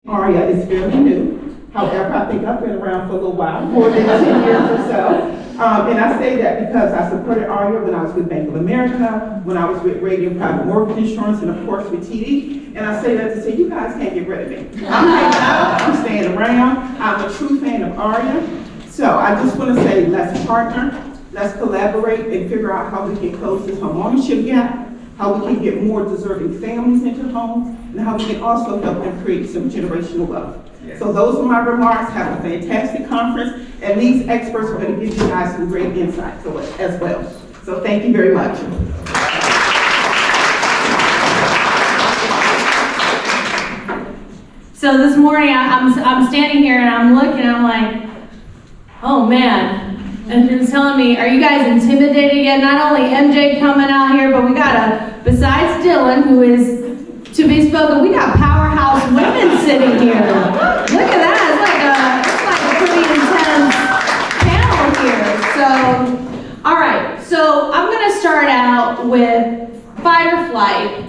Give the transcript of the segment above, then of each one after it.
AREAA is fairly new. However, I think I've been around for a little while, more than 10 years or so. And I say that because I supported AREAA when I was with Bank of America, when I was with Radiant Private Mortgage Insurance, and of course with Citi. And I say that to say, you guys can't get rid of me. I'm hanging out, I'm staying around. I'm a true fan of AREAA. So I just want to say, let's partner, let's collaborate and figure out how we can close this homeownership gap, how we can get more deserving families into homes, and how we can also help them create some generational wealth. Yes. So those are my remarks. Have a fantastic conference, and these experts are going to give you guys some great insight to it as well. So thank you very much. So this morning I'm standing here and I'm looking, I'm like, oh man. And he was telling me, are you guys intimidated yet? Not only MJ coming out here, but we got besides Dyllan, who is to be spoken, we got powerhouse women sitting here. Look at that, it's like a pretty intense panel here. So, all right, so I'm gonna start out with fight or flight.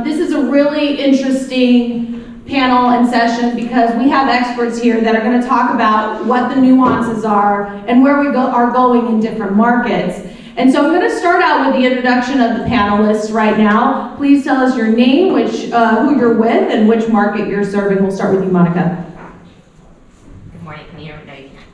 This is a really interesting panel and session because we have experts here that are going to talk about what the nuances are and where we are going in different markets. And so I'm going to start out with the introduction of the panelists right now. Please tell us your name, who you're with, and which market you're serving. We'll start with you, Monica. Good morning. Can you hear me? No, you can't.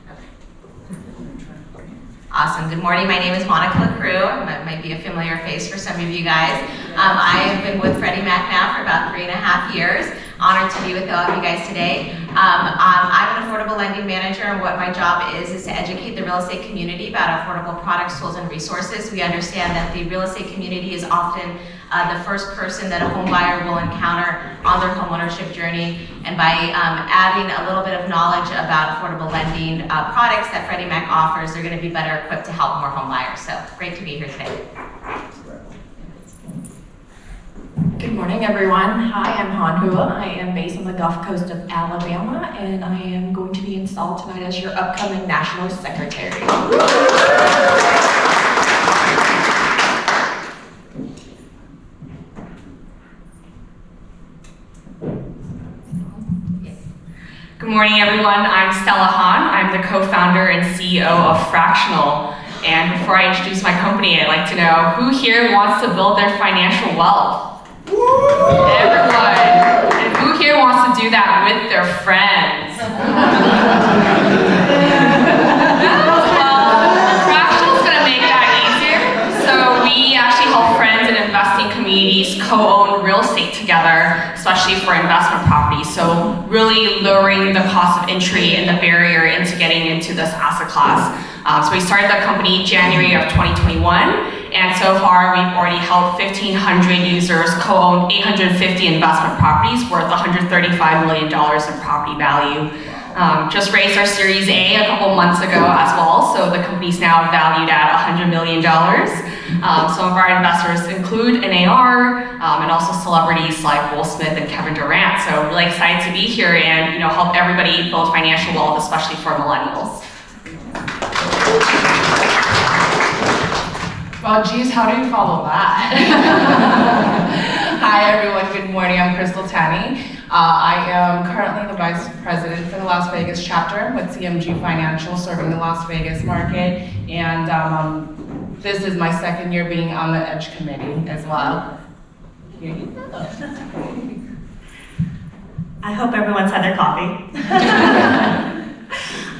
Okay. Awesome. Good morning. My name is Monica LaCrue. I might be a familiar face for some of you guys. I have been with Freddie Mac now for about 3.5 years. Honored to be with all of you guys today. I'm an affordable lending manager, and what my job is to educate the real estate community about affordable products, tools, and resources. We understand that the real estate community is often the first person that a home buyer will encounter on their homeownership journey, and by adding a little bit of knowledge about affordable lending products that Freddie Mac offers, they're going to be better equipped to help more home buyers. So great to be here today. Good morning, everyone. Hi, I'm Hanh. I am based on the Gulf Coast of Alabama, and I am going to be installed tonight as your upcoming National Secretary. Good morning, everyone. I'm Stella Hanh. I'm the co-founder and CEO of Fractional. And before I introduce my company, I'd like to know who here wants to build their financial wealth? Everyone. And who here wants to do that with their friends? Well, Fractional's gonna make that easier. So we actually help friends and investing communities co-own real estate together, especially for investment properties. So really lowering the cost of entry and the barrier into getting into this asset class. So we started the company January of 2021, and so far we've already helped 1,500 users co-own 850 investment properties worth $135 million in property value. Just raised our Series A a couple months ago as well, so the company's now valued at $100 million. Some of our investors include an AR and also celebrities like Will Smith and Kevin Durant. So really excited to be here and help everybody build financial wealth, especially for millennials. Well, geez, how do you follow that? Hi, everyone. Good morning. I'm Tani. I am currently the Vice President for the Las Vegas chapter with CMG Financial, serving the Las Vegas market. And this is my second year being on the EDGE committee as well. Here you go. I hope everyone's had their coffee.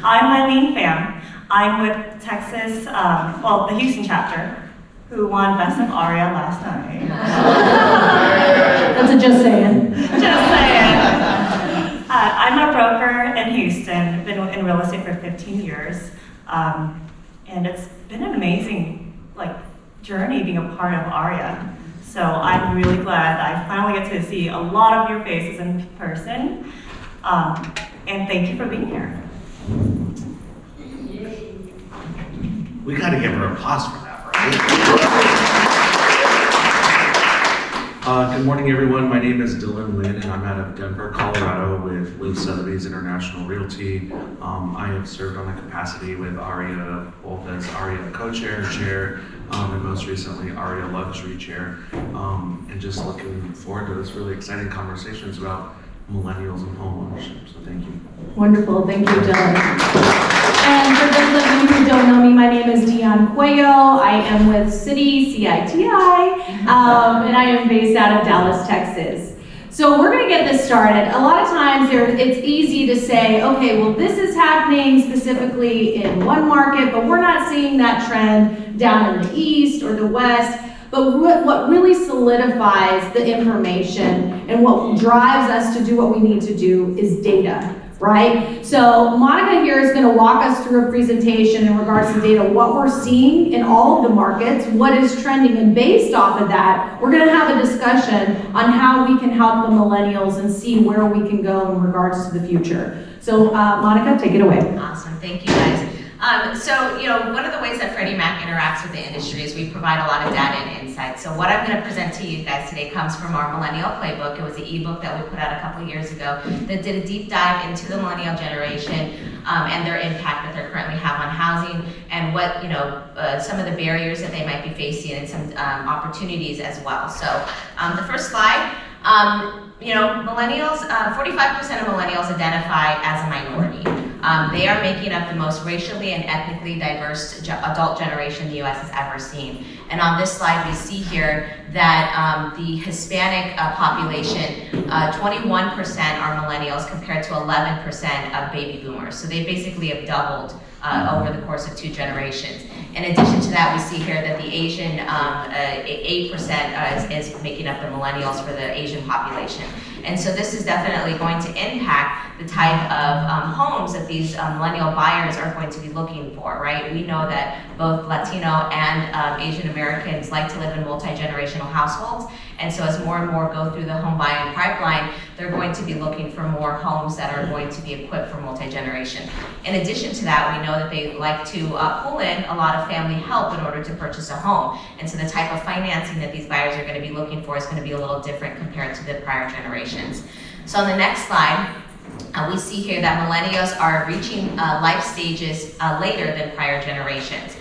I'm Myleen Pham. I'm with Texas, the Houston chapter, who won Best of AREAA last night. That's a just saying. Just saying. I'm a broker in Houston, been in real estate for 15 years. And it's been an amazing journey being a part of AREAA. So I'm really glad I finally get to see a lot of your faces in person. And thank you for being here. We got to give her applause for that, right? Good morning, everyone. My name is Dyllan, and I'm out of Denver, Colorado with Sotheby's International Realty. I have served on the capacity with AREAA, both as AREAA co-chair, chair, and most recently AREAA luxury chair. And just looking forward to this really exciting conversations about millennials and homeownership. So thank you. Wonderful, thank you, Dyllan. And for those of you who don't know me, my name is Dionne Cuello. I am with Citi, CIPS, and I am based out of Dallas, Texas. So we're gonna get this started. A lot of times it's easy to say, okay, well this is happening specifically in one market, but we're not seeing that trend down in the East or the West. But what really solidifies the information and what drives us to do what we need to do is data, right? So Monica here is gonna walk us through a presentation in regards to data, what we're seeing in all of the markets, what is trending, and based off of that, we're gonna have a discussion on how we can help the millennials and see where we can go in regards to the future. So Monica, take it away. Awesome, thank you guys. So, one of the ways that Freddie Mac interacts with the industry is we provide a lot of data and insights. So what I'm going to present to you guys today comes from our Millennial Playbook. It was an ebook that we put out a couple years ago that did a deep dive into the millennial generation and their impact that they currently have on housing and what, some of the barriers that they might be facing and some opportunities as well. So the first slide, millennials, 45% of millennials identify as a minority. They are making up the most racially and ethnically diverse adult generation the U.S. has ever seen. And on this slide, we see here that the Hispanic population, 21% are millennials compared to 11% of baby boomers. So they basically have doubled over the course of 2 generations. In addition to that, we see here that the Asian, 8% is making up the millennials for the Asian population. And so this is definitely going to impact the type of homes that these millennial buyers are going to be looking for, right? We know that both Latino and Asian Americans like to live in multi-generational households. And so as more and more go through the home buying pipeline, they're going to be looking for more homes that are going to be equipped for multi-generation. In addition to that, we know that they like to pull in a lot of family help in order to purchase a home. And so the type of financing that these buyers are going to be looking for is going to be a little different compared to the prior generations. So on the next slide, we see here that millennials are reaching life stages later than prior generations.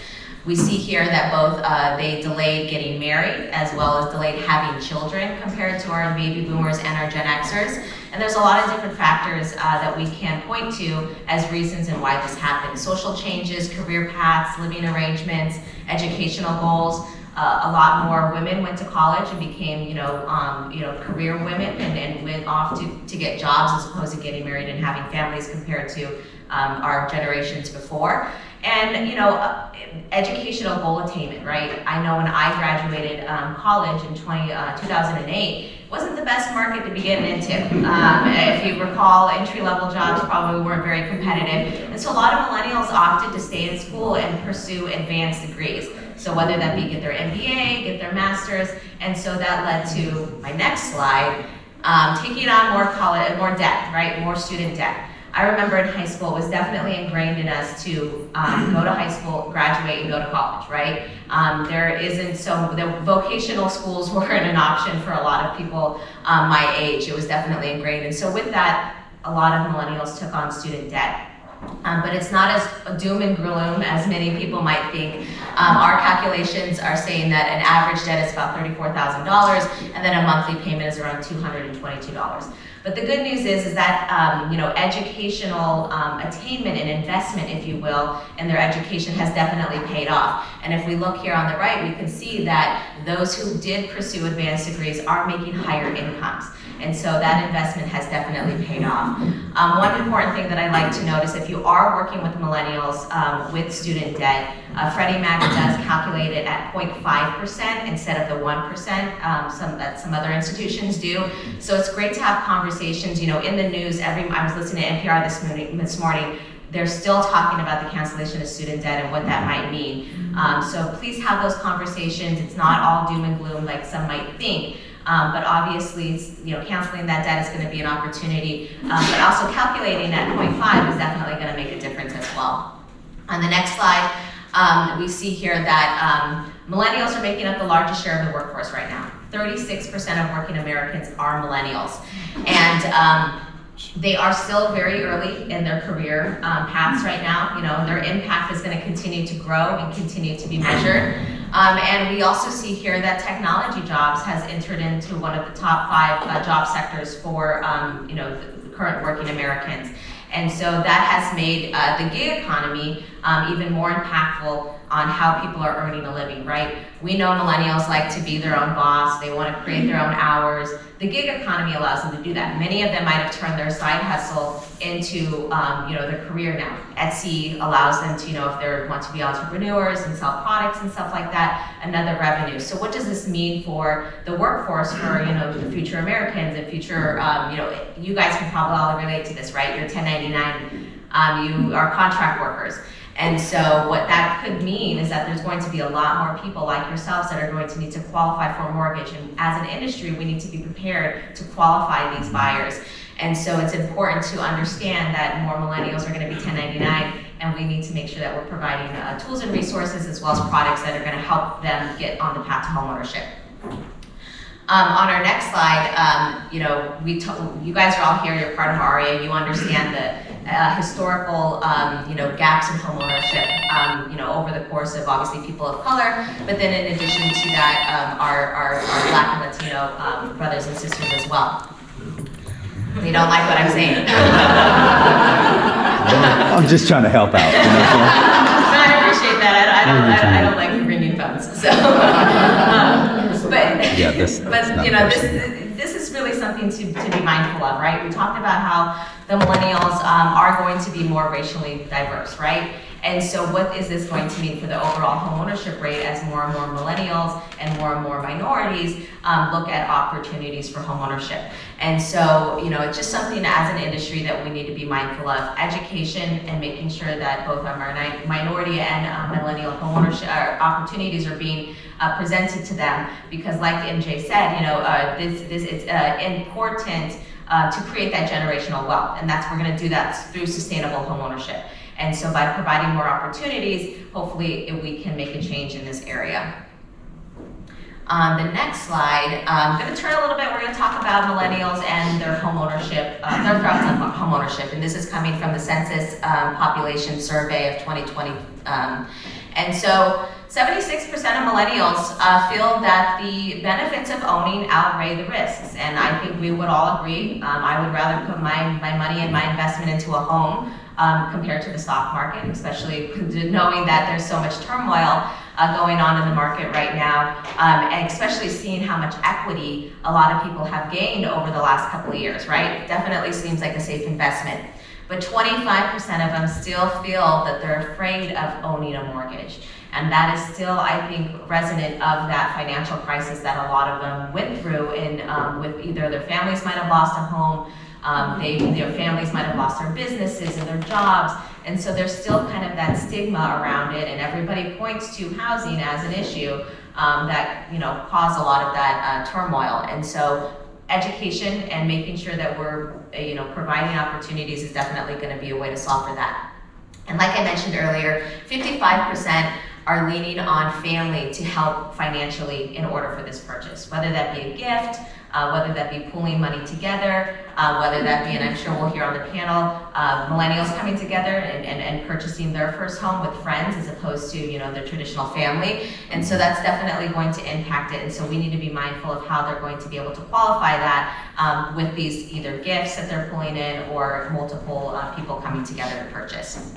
We see here that both they delayed getting married as well as delayed having children compared to our baby boomers and our Gen Xers. And there's a lot of different factors that we can point to as reasons and why this happened. Social changes, career paths, living arrangements, educational goals. A lot more women went to college and became, career women and went off to get jobs as opposed to getting married and having families compared to our generations before. And, educational goal attainment, right? I know when I graduated college in 2008, it wasn't the best market to be getting into. If you recall, entry-level jobs probably weren't very competitive. And so a lot of millennials opted to stay in school and pursue advanced degrees. So whether that be get their MBA, get their master's, and so that led to my next slide, taking on more debt, right? More student debt. I remember in high school, it was definitely ingrained in us to go to high school, graduate, and go to college, right? The vocational schools weren't an option for a lot of people my age. It was definitely ingrained. And so with that, a lot of millennials took on student debt. But it's not as doom and gloom as many people might think. Our calculations are saying that an average debt is about $34,000 and then a monthly payment is around $222. But the good news is that educational attainment and investment, if you will, in their education has definitely paid off. And if we look here on the right, we can see that those who did pursue advanced degrees are making higher incomes. And so that investment has definitely paid off. One important thing that I like to notice, if you are working with millennials with student debt, Freddie Mac does calculate it at 0.5% instead of the 1% that some other institutions do. So it's great to have conversations. In the news, I was listening to NPR this morning. They're still talking about the cancellation of student debt and what that might mean. So please have those conversations. It's not all doom and gloom like some might think. But obviously, canceling that debt is going to be an opportunity. But also calculating at 0.5 is definitely going to make a difference as well. On the next slide, we see here that millennials are making up the largest share of the workforce right now. 36% of working Americans are millennials. And they are still very early in their career paths right now. Their impact is going to continue to grow and continue to be measured. And we also see here that technology jobs has entered into one of the top 5 job sectors for the current working Americans. And so that has made the gig economy even more impactful on how people are earning a living, right? We know millennials like to be their own boss. They want to create their own hours. The gig economy allows them to do that. Many of them might have turned their side hustle into their career now. Etsy allows them to, if they want to be entrepreneurs and sell products and stuff like that, another revenue. So what does this mean for the workforce, for the future Americans and future, you guys can probably all relate to this, right? You're 1099, you are contract workers. And so what that could mean is that there's going to be a lot more people like yourselves that are going to need to qualify for a mortgage. And as an industry, we need to be prepared to qualify these buyers. And so it's important to understand that more millennials are going to be 1099, and we need to make sure that we're providing tools and resources as well as products that are going to help them get on the path to homeownership. On our next slide, you guys are all here, you're part of AREAA, you understand the historical, gaps in homeownership, over the course of obviously people of color, but then in addition to that, our Black and Latino brothers and sisters as well. They don't like what I'm saying. I'm just trying to help out. No, I appreciate that. I don't like bringing funds. So, this is really something to be mindful of, right? We talked about how the millennials are going to be more racially diverse, right? And so what is this going to mean for the overall homeownership rate as more and more millennials and more minorities look at opportunities for homeownership? And so, it's just something as an industry that we need to be mindful of. Education and making sure that both our minority and millennial homeownership opportunities are being presented to them, because like MJ said, it's important to create that generational wealth, and we're going to do that through sustainable homeownership. And so by providing more opportunities, hopefully we can make a change in this area. The next slide, I'm going to turn a little bit. We're going to talk about millennials and their homeownership, their thoughts on homeownership, and this is coming from the Census Population Survey of 2020. And so 76% of millennials feel that the benefits of owning outweigh the risks, and I think we would all agree. I would rather put my money and my investment into a home compared to the stock market, especially knowing that there's so much turmoil going on in the market right now, and especially seeing how much equity a lot of people have gained over the last couple of years, right? Definitely seems like a safe investment. But 25% of them still feel that they're afraid of owning a mortgage. And that is still, I think, resonant of that financial crisis that a lot of them went through with either their families might have lost a home, their families might have lost their businesses and their jobs, and so there's still kind of that stigma around it, and everybody points to housing as an issue that caused a lot of that turmoil. And so education and making sure that we're providing opportunities is definitely going to be a way to solve for that. And like I mentioned earlier, 55% are leaning on family to help financially in order for this purchase, whether that be a gift, whether that be pooling money together, whether that be, and I'm sure we'll hear on the panel, millennials coming together and purchasing their first home with friends as opposed to their traditional family. And so that's definitely going to impact it. And so we need to be mindful of how they're going to be able to qualify that with these either gifts that they're pulling in or multiple people coming together to purchase.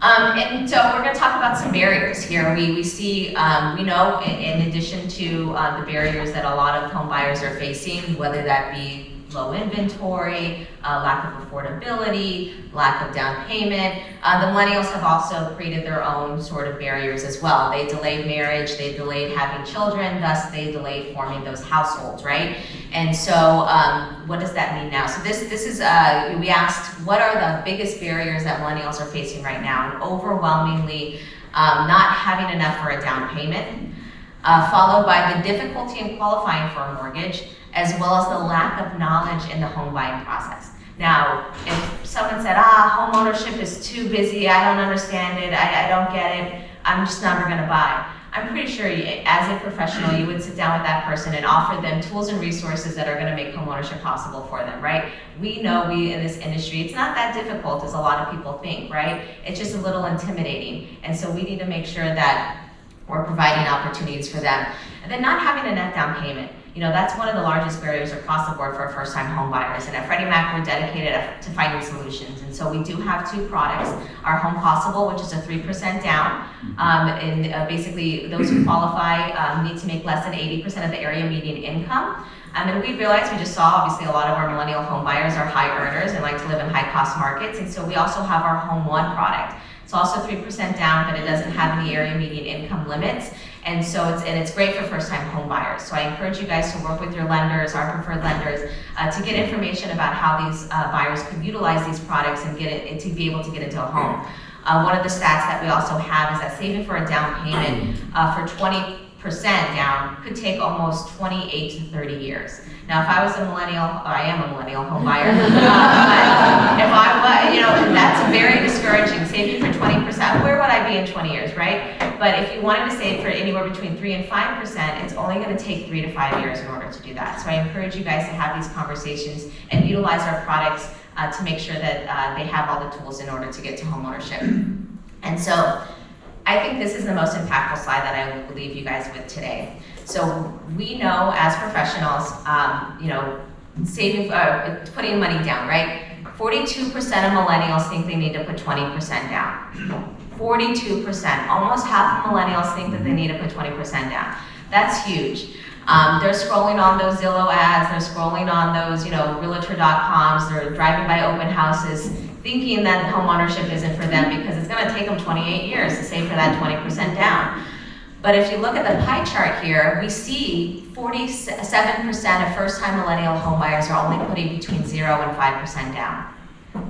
And so we're going to talk about some barriers here. We see, we know in addition to the barriers that a lot of home buyers are facing, whether that be low inventory, lack of affordability, lack of down payment, the millennials have also created their own sort of barriers as well. They delayed marriage, they delayed having children, thus they delayed forming those households, right? And so what does that mean now? So this is, we asked, what are the biggest barriers that millennials are facing right now? And overwhelmingly, not having enough for a down payment, followed by the difficulty in qualifying for a mortgage, as well as the lack of knowledge in the home buying process. Now, if someone said, homeownership is too busy, I don't understand it, I don't get it, I'm just never gonna buy. I'm pretty sure as a professional, you would sit down with that person and offer them tools and resources that are gonna make homeownership possible for them, right? We know in this industry, it's not that difficult as a lot of people think, right? It's just a little intimidating. And so we need to make sure that We're providing opportunities for them. And then not having a net down payment. You know, that's one of the largest barriers across the board for first-time home buyers. And at Freddie Mac, we're dedicated to finding solutions. And so we do have 2 products. Our Home Possible, which is a 3% down. Basically, those who qualify need to make less than 80% of the area median income. And we realized, we just saw, obviously, a lot of our millennial home buyers are high earners and like to live in high-cost markets. And so we also have our Home One product. It's also 3% down, but it doesn't have any area median income limits. And so it's great for first-time home buyers. So I encourage you guys to work with your lenders, our preferred lenders, to get information about how these buyers could utilize these products and to be able to get into a home. One of the stats that we also have is that saving for a down payment for 20% down could take almost 28 to 30 years. Now, if I was a millennial, I am a millennial home buyer, but if I was, you know, that's very discouraging. Saving for 20%, where would I be in 20 years, right? But if you wanted to save for anywhere between 3 and 5%, it's only going to take 3 to 5 years in order to do that. So I encourage you guys to have these conversations and utilize our products to make sure that they have all the tools in order to get to homeownership. And so I think this is the most impactful slide that I will leave you guys with today. So we know as professionals, you know, saving, putting money down, right? 42% of millennials think they need to put 20% down. 42%, almost half of millennials think that they need to put 20% down. That's huge. They're scrolling on those Zillow ads, they're scrolling on those, you know, Realtor.coms, they're driving by open houses, thinking that homeownership isn't for them because it's gonna take them 28 years to save for that 20% down. But if you look at the pie chart here, we see 47% of first-time millennial homebuyers are only putting between 0 and 5% down.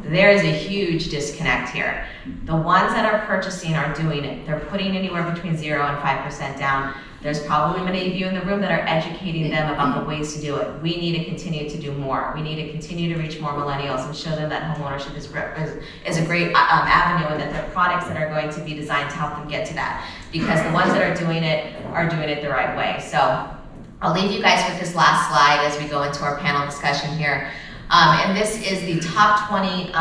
There is a huge disconnect here. The ones that are purchasing are doing it. They're putting anywhere between 0 and 5% down. There's probably many of you in the room that are educating them about the ways to do it. We need to continue to do more. We need to continue to reach more millennials and show them that homeownership is a great avenue, and that there are products that are going to be designed to help them get to that. Because the ones that are doing it the right way. So I'll leave you guys with this last slide as we go into our panel discussion here. And this is the top 20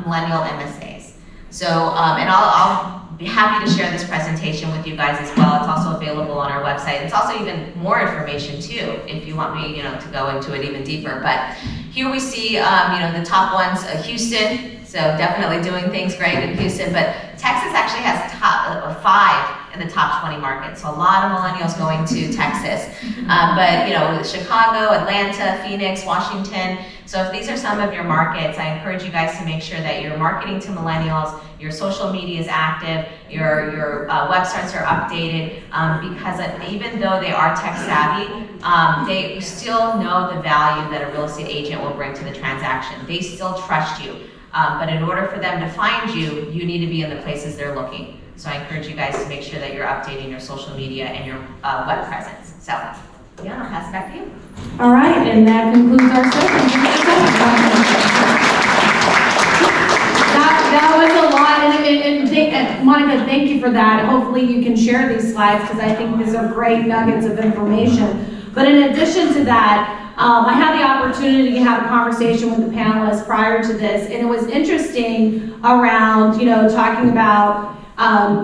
millennial MSAs. So, and I'll be happy to share this presentation with you guys as well. It's also available on our website. It's also even more information too, if you want me, you know, to go into it even deeper. But here we see, you know, the top ones, Houston. So definitely doing things great in Houston. But Texas actually has top 5 in the top 20 markets. So a lot of millennials going to Texas. But, you know, Chicago, Atlanta, Phoenix, Washington. So if these are some of your markets, I encourage you guys to make sure that you're marketing to millennials, your social media is active, your websites are updated, because even though they are tech savvy, they still know the value that a real estate agent will bring to the transaction. They still trust you. But in order for them to find you, you need to be in the places they're looking. So I encourage you guys to make sure that you're updating your social media and your web presence. So, yeah, I'll pass it back to you. All right, and that concludes our session. That was a lot, and Monica, thank you for that. Hopefully you can share these slides because I think these are great nuggets of information. But in addition to that, I had the opportunity to have a conversation with the panelists prior to this, and it was interesting around, you know, talking about,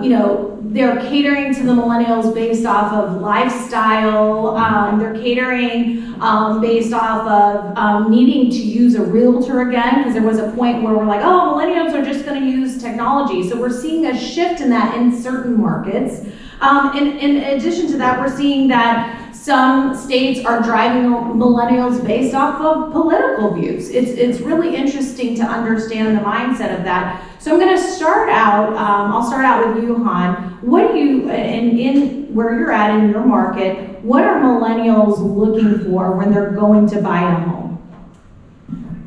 you know, they're catering to the millennials based off of lifestyle. They're catering based off of needing to use a realtor again, because there was a point where we're like, oh, millennials are just going to use technology. So we're seeing a shift in that in certain markets. In addition to that, we're seeing that some states are driving millennials based off of political views. It's really interesting to understand the mindset of that. So I'm going to start out, I'll start out with you, Hanh. What do you, in where you're at in your market, what are millennials looking for when they're going to buy a home?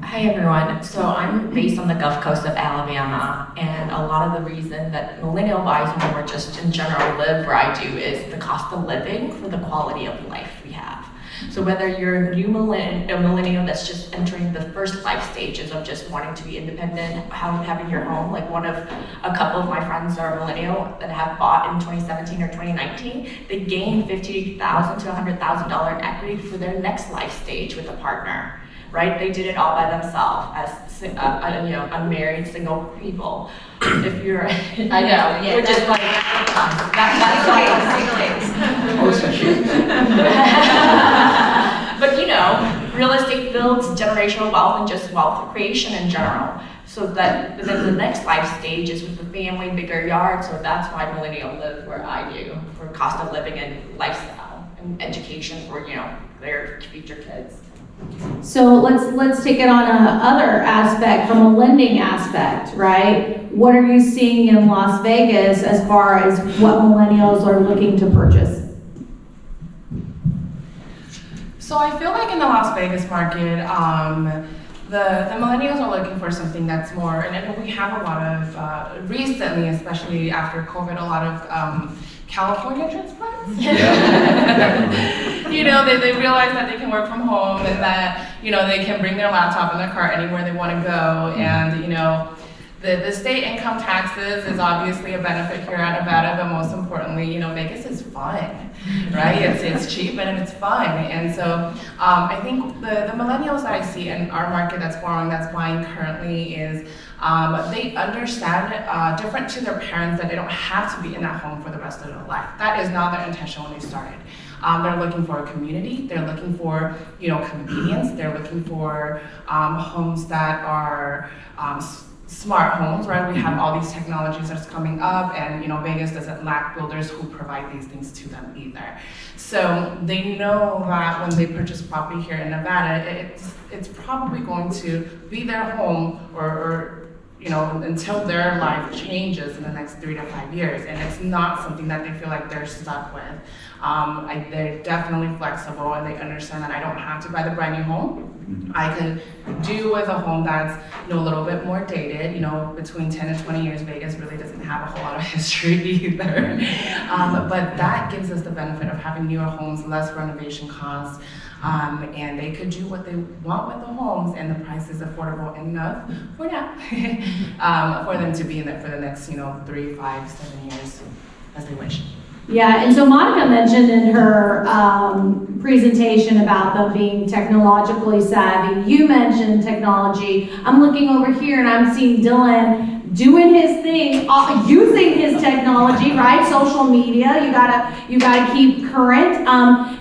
Hi everyone, so I'm based on the Gulf Coast of Alabama, and a lot of the reason that millennial buys home or just in general live where I do is the cost of living for the quality of life we have. So whether you're a new millennial that's just entering the first life stages of just wanting to be independent, having your home, like a couple of my friends are millennial that have bought in 2017 or 2019, they gained $50,000 to $100,000 in equity for their next life stage with a partner. Right? They did it all by themselves as unmarried single people. if you're, I know, Yeah, which is like, but you know, real estate builds generational wealth and just wealth creation in general. So that then the next life stage is with the family, bigger yard. So that's why millennial live where I do, for cost of living and lifestyle and education for, you know, their future kids. So let's take it on a other aspect, from a lending aspect, right? What are you seeing in Las Vegas as far as what millennials are looking to purchase? So I feel like in the Las Vegas market, the millennials are looking for something that's more, and we have a lot of, recently, especially after COVID, a lot of California transplants. Yeah, definitely. You know, they realize that they can work from home and that, you know, they can bring their laptop and their car anywhere they want to go. And, you know, the state income taxes is obviously a benefit here at Nevada, but most importantly, you know, Vegas is fun, right? It's cheap and it's fun. And so I think the millennials that I see in our market that's buying currently is they understand, different to their parents, that they don't have to be in that home for the rest of their life. That is not their intention when they started. They're looking for a community. They're looking for, you know, convenience. They're looking for homes that are smart homes, right? We have all these technologies that's coming up, and you know, Vegas doesn't lack builders who provide these things to them either. So they know that when they purchase property here in Nevada, it's probably going to be their home or you know, until their life changes in the next 3 to 5 years, and it's not something that they feel like they're stuck with. They're definitely flexible, and they understand that I don't have to buy the brand new home. I can do with a home that's, you know, a little bit more dated. You know, between 10 and 20 years, Vegas really doesn't have a whole lot of history either. But that gives us the benefit of having newer homes, less renovation costs, and they could do what they want with the homes, and the price is affordable enough for now for them to be in it for the next, you know, 3, 5, 7 years as they wish. Yeah, and so Monica mentioned in her presentation about them being technologically savvy. You mentioned technology. I'm looking over here and I'm seeing Dyllan doing his thing, using his technology, right? Social media, you gotta keep current.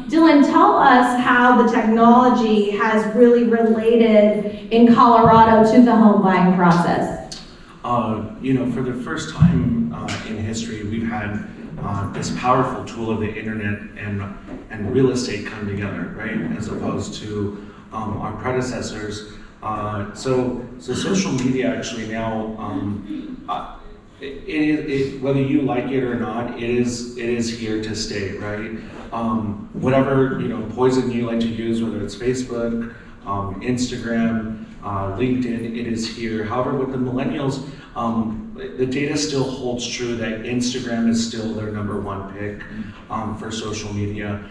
Dyllan, tell us how the technology has really related in Colorado to the home buying process. You know, for the first time in history, we've had this powerful tool of the internet and real estate come together, right? As opposed to our predecessors. So social media actually now, whether you like it or not, it is here to stay, right? Whatever, you know, poison you like to use, whether it's Facebook, Instagram, LinkedIn, it is here. However, with the millennials, the data still holds true that Instagram is still their #1 pick for social media.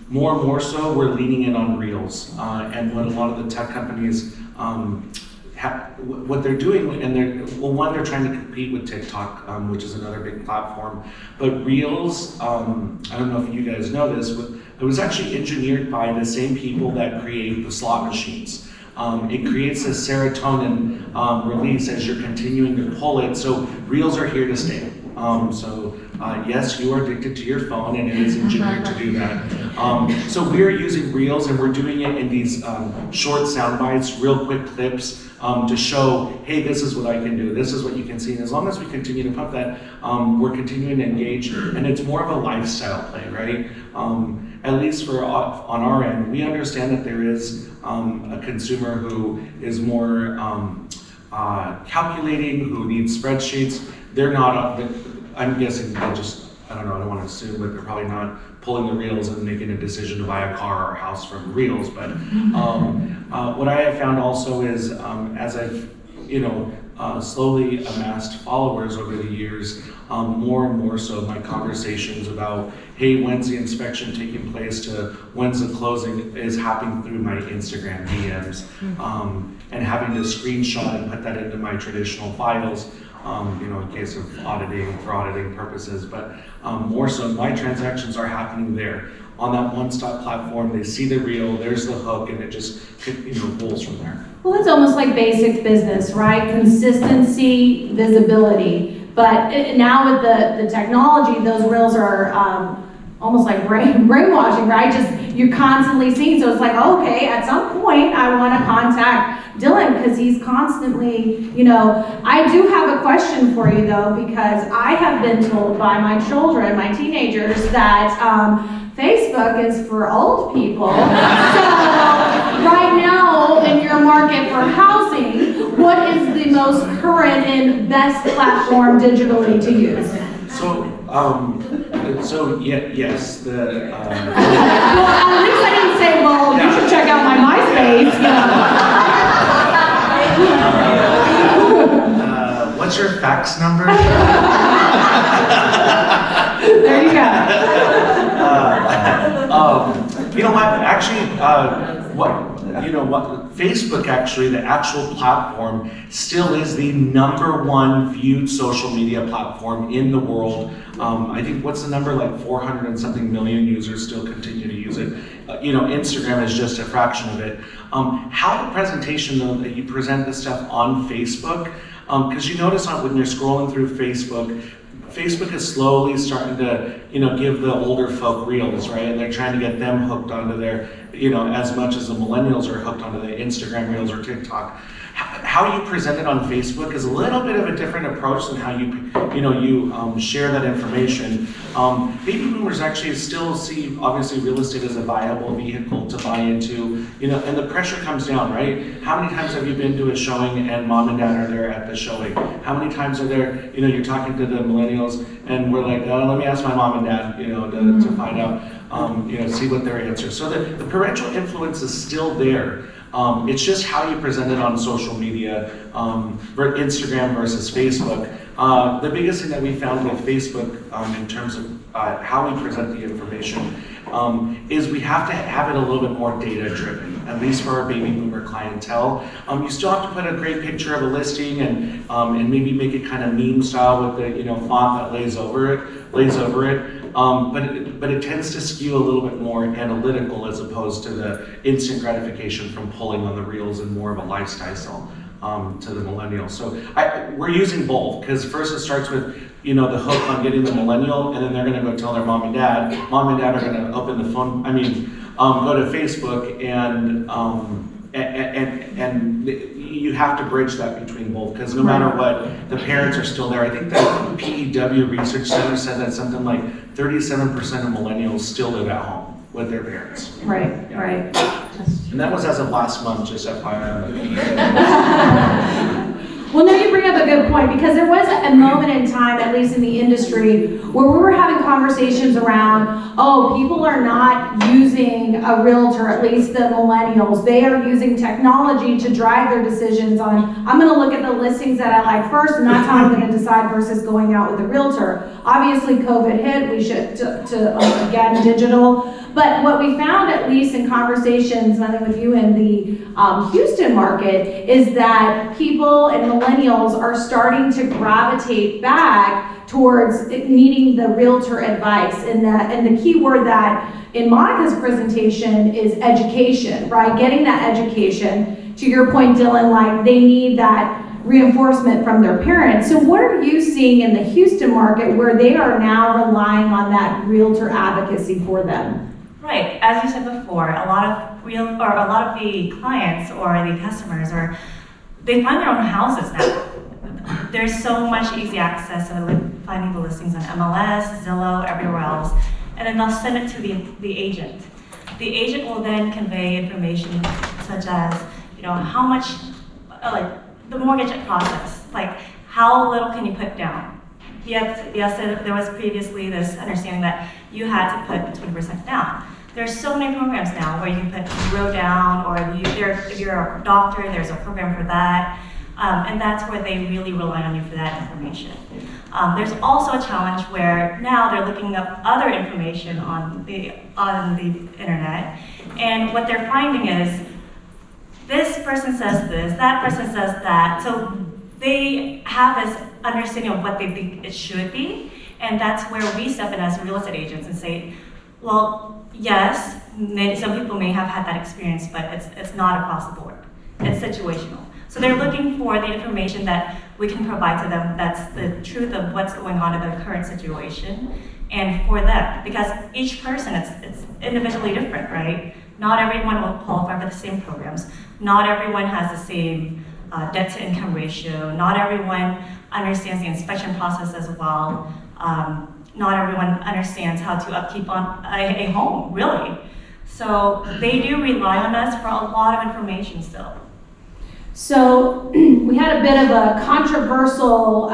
More and more so, we're leaning in on Reels, and what a lot of the tech companies what they're doing, and they're trying to compete with TikTok, which is another big platform. But Reels, I don't know if you guys know this, but it was actually engineered by the same people that create the slot machines. It creates a serotonin release as you're continuing to pull it. So Reels are here to stay. Yes, you are addicted to your phone, and it is engineered to do that. So we're using Reels, and we're doing it in these short sound bites, real quick clips, to show, hey, this is what I can do, this is what you can see. And as long as we continue to pump that, we're continuing to engage, and it's more of a lifestyle play, right? At least on our end, we understand that there is a consumer who is more calculating, who needs spreadsheets. They're not, I'm guessing they just, I don't know, I don't want to assume, but they're probably not pulling the Reels and making a decision to buy a car or a house from Reels. But what I have found also is, as I've, you know, slowly amassed followers over the years, more and more so my conversations about, hey, when's the inspection taking place to when's the closing is happening through my Instagram DMs, and having to screenshot and put that into my traditional files, you know, in case of for auditing purposes. But more so, my transactions are happening there on that one-stop platform. They see the reel, there's the hook, and it just, you know, rolls from there. Well, it's almost like basic business, right? Consistency, visibility. But now with the technology, those reels are almost like brainwashing, right? Just you're constantly seeing. So it's like, okay, at some point I want to contact Dyllan because he's constantly, I do have a question for you though, because I have been told by my children, my teenagers, that Facebook is for old people. So right now in your market for housing, what is the most current and best platform digitally to use? Yes, the. Well, at least I didn't say, well, you should check out my MySpace. What's your fax number? There you go. You know what? Actually, Facebook actually, the actual platform, still is the #1 viewed social media platform in the world. I think what's the number, like 400 and something million users still continue to use it. Instagram is just a fraction of it. How the presentation though, that you present this stuff on Facebook, because you notice when you're scrolling through Facebook is slowly starting to, give the older folk reels, right? And they're trying to get them hooked onto their, as much as the millennials are hooked onto the Instagram reels or TikTok. How you present it on Facebook is a little bit of a different approach than how you share that information. Baby boomers actually still see, obviously, real estate as a viable vehicle to buy into, and the pressure comes down, right? How many times have you been to a showing and mom and dad are there at the showing? How many times are there, you're talking to the millennials and we're like, oh, let me ask my mom and dad, to find out, see what their answer. So the parental influence is still there. It's just how you present it on social media, Instagram versus Facebook. The biggest thing that we found with Facebook in terms of how we present the information is we have to have it a little bit more data driven, at least for our baby boomer clientele. You still have to put a great picture of a listing and maybe make it kind of meme style with the font that lays over it. But it tends to skew a little bit more analytical as opposed to the instant gratification from pulling on the reels and more of a lifestyle to the millennial. So we're using both because first it starts with the hook on getting the millennial, and then they're going to go tell their mom and dad. Mom and dad are going to open the phone. go to Facebook and you have to bridge that between both because no matter what, the parents are still there. I think the PEW Research Center said that something like 37% of millennials still live at home with their parents. Right. And that was as of last month, just FYI. Well, no, you bring up a good point because there was a moment in time, at least in the industry, where we were having conversations around, people are not using a realtor, at least the millennials. They are using technology to drive their decisions on, I'm going to look at the listings that I like first, and that's how I'm going to decide versus going out with a realtor. Obviously, COVID hit, we shift to again, digital. But what we found, at least in conversations, I think with you in the Houston market, is that people and millennials are starting to gravitate back towards needing the realtor advice. And the key word that in Monica's presentation is education, right? Getting that education. To your point, Dyllan, like they need that reinforcement from their parents. So what are you seeing in the Houston market where they are now relying on that realtor advocacy for them? Right, as you said before, a lot of the clients or the customers they find their own houses now. There's so much easy access to finding the listings on MLS, Zillow, everywhere else, and then they'll send it to the agent. The agent will then convey information such as, how much, like the mortgage process, like how little can you put down? Yes, there was previously this understanding that you had to put 20% down. There's so many programs now where you can put 0 down, or if you're a doctor, there's a program for that. And that's where they really rely on you for that information. There's also a challenge where now they're looking up other information on the internet, and what they're finding is this person says this, that person says that. So they have this understanding of what they think it should be, and that's where we step in as real estate agents and say, well, yes, some people may have had that experience, but it's not across the board. It's situational. So they're looking for the information that we can provide to them that's the truth of what's going on in their current situation. And for them, because each person, it's individually different, right? Not everyone will qualify for the same programs. Not everyone has the same debt to income ratio. Not everyone understands the inspection process as well. Not everyone understands how to upkeep on a home, really. So they do rely on us for a lot of information still. So we had a bit of a controversial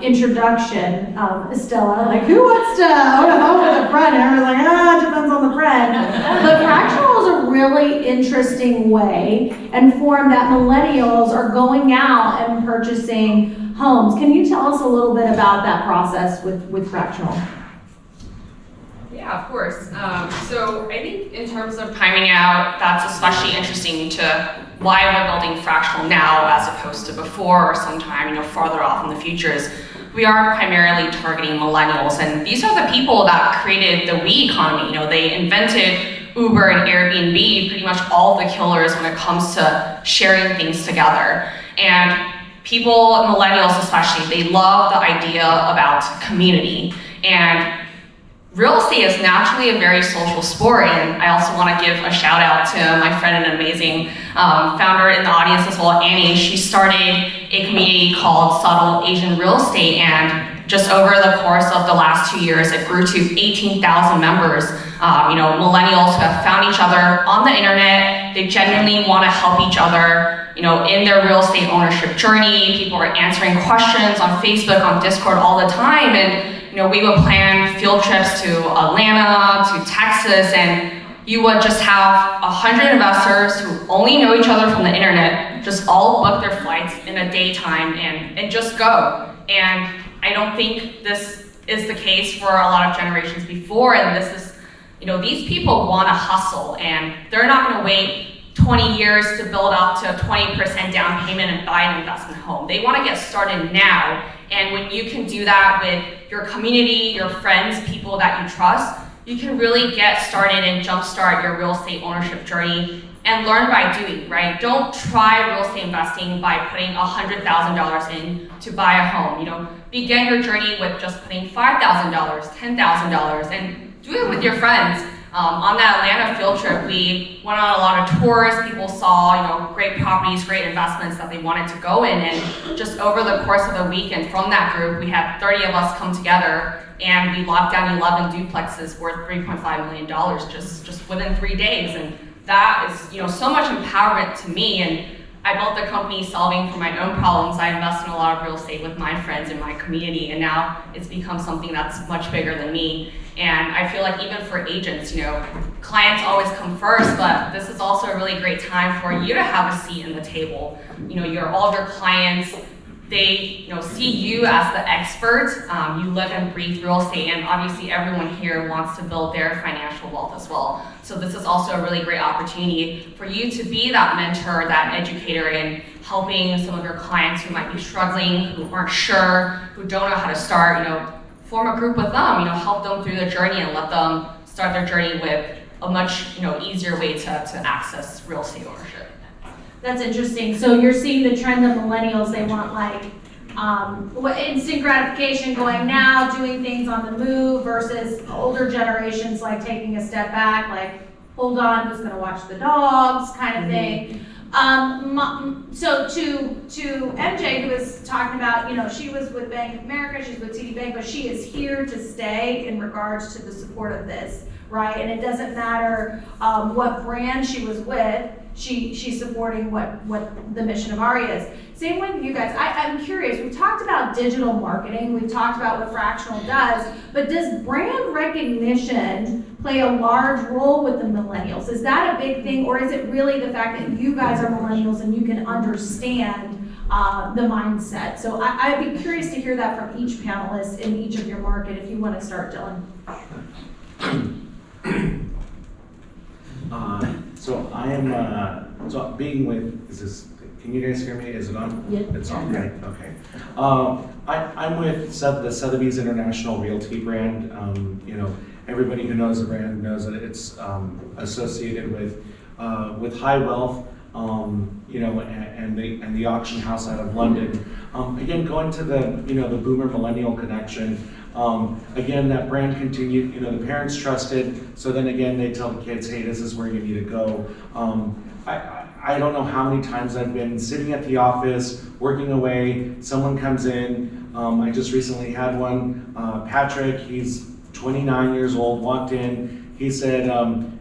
introduction, Stella, like who wants to own a home with a friend? And everyone's like, it depends on the friend. But Fractional is a really interesting way and form that millennials are going out and purchasing homes. Can you tell us a little bit about that process with Fractional? Yeah, of course. So I think in terms of timing out, that's especially interesting to why we're building Fractional now as opposed to before or sometime, farther off in the future is we are primarily targeting millennials, and these are the people that created the we economy. They invented Uber and Airbnb, pretty much all the killers when it comes to sharing things together. And people, millennials especially, they love the idea about community. And real estate is naturally a very social sport, and I also want to give a shout out to my friend and amazing founder in the audience as well, Annie. She started a community called Subtle Asian Real Estate, and just over the course of the last 2 years, it grew to 18,000 members. Millennials who have found each other on the internet. They genuinely want to help each other, in their real estate ownership journey. People are answering questions on Facebook, on Discord all the time, and we would plan field trips to Atlanta, to Texas, and you would just have 100 investors who only know each other from the internet, just all book their flights in a daytime and just go. And I don't think this is the case for a lot of generations before, and this is, these people want to hustle, and they're not going to wait 20 years to build up to a 20% down payment and buy an investment home. They want to get started now. And when you can do that with your community, your friends, people that you trust, you can really get started and jumpstart your real estate ownership journey and learn by doing, right? Don't try real estate investing by putting $100,000 in to buy a home. Begin your journey with just putting $5,000, $10,000, and do it with your friends. On that Atlanta field trip, we went on a lot of tours. People saw, great properties, great investments that they wanted to go in. And just over the course of a week, and from that group, we had 30 of us come together, and we locked down 11 duplexes worth $3.5 million just within 3 days. And that is, so much empowerment to me. And I built the company solving for my own problems. I invest in a lot of real estate with my friends in my community, and now it's become something that's much bigger than me. And I feel like even for agents, clients always come first, but this is also a really great time for you to have a seat in the table. All of your clients, they see you as the expert. You live and breathe real estate, and obviously everyone here wants to build their financial wealth as well. So this is also a really great opportunity for you to be that mentor, that educator, in helping some of your clients who might be struggling, who aren't sure, who don't know how to start. Form a group with them, help them through their journey and let them start their journey with a much, easier way to access real estate ownership. That's interesting. So you're seeing the trend of millennials, they want instant gratification, going now, doing things on the move, versus older generations like taking a step back, like hold on, who's gonna watch the dogs kind of thing. So to MJ, who was talking about, she was with Bank of America, she's with Citi, but she is here to stay in regards to the support of this, right? And it doesn't matter what brand she was with, she's supporting what the mission of AREAA is. Same with you guys. I'm curious, we've talked about digital marketing, we've talked about what Fractional does, but does brand recognition play a large role with the millennials? Is that a big thing, or is it really the fact that you guys are millennials and you can understand the mindset? So I'd be curious to hear that from each panelist in each of your market. If you want to start, Dyllan. So I am, so being with, can you guys hear me? Is it on? Yeah. It's on, right? Okay. I'm with the Sotheby's International Realty brand. Everybody who knows the brand knows that it's associated with high wealth, you know, and the auction house out of London. Again, going to the, you know, the boomer millennial connection, again, that brand continued, you know, the parents trusted, so then again, they tell the kids, hey, this is where you need to go. I don't know how many times I've been sitting at the office, working away, someone comes in, I just recently had one, Patrick, he's 29 years old, walked in, he said,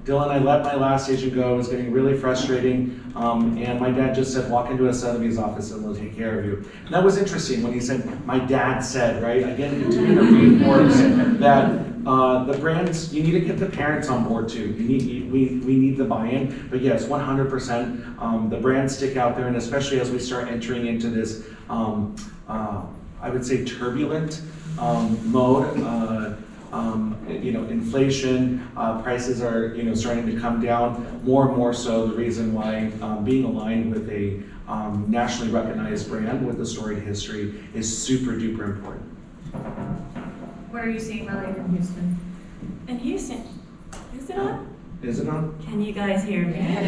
Dyllan, I let my last agent go, it was getting really frustrating, and my dad just said, walk into a Sotheby's office and we'll take care of you. And that was interesting when he said, my dad said, right? Again, continue to reinforce that the brands, you need to get the parents on board too. We need the buy-in, but yes, 100%, the brands stick out there, and especially as we start entering into this, I would say turbulent mode, you know, inflation, prices are, you know, starting to come down more and more so. The reason why being aligned with a nationally recognized brand with a storied history is super duper important. What are you seeing, Myleen, in Houston? In Houston, is it on? Is it on? Can you guys hear me? I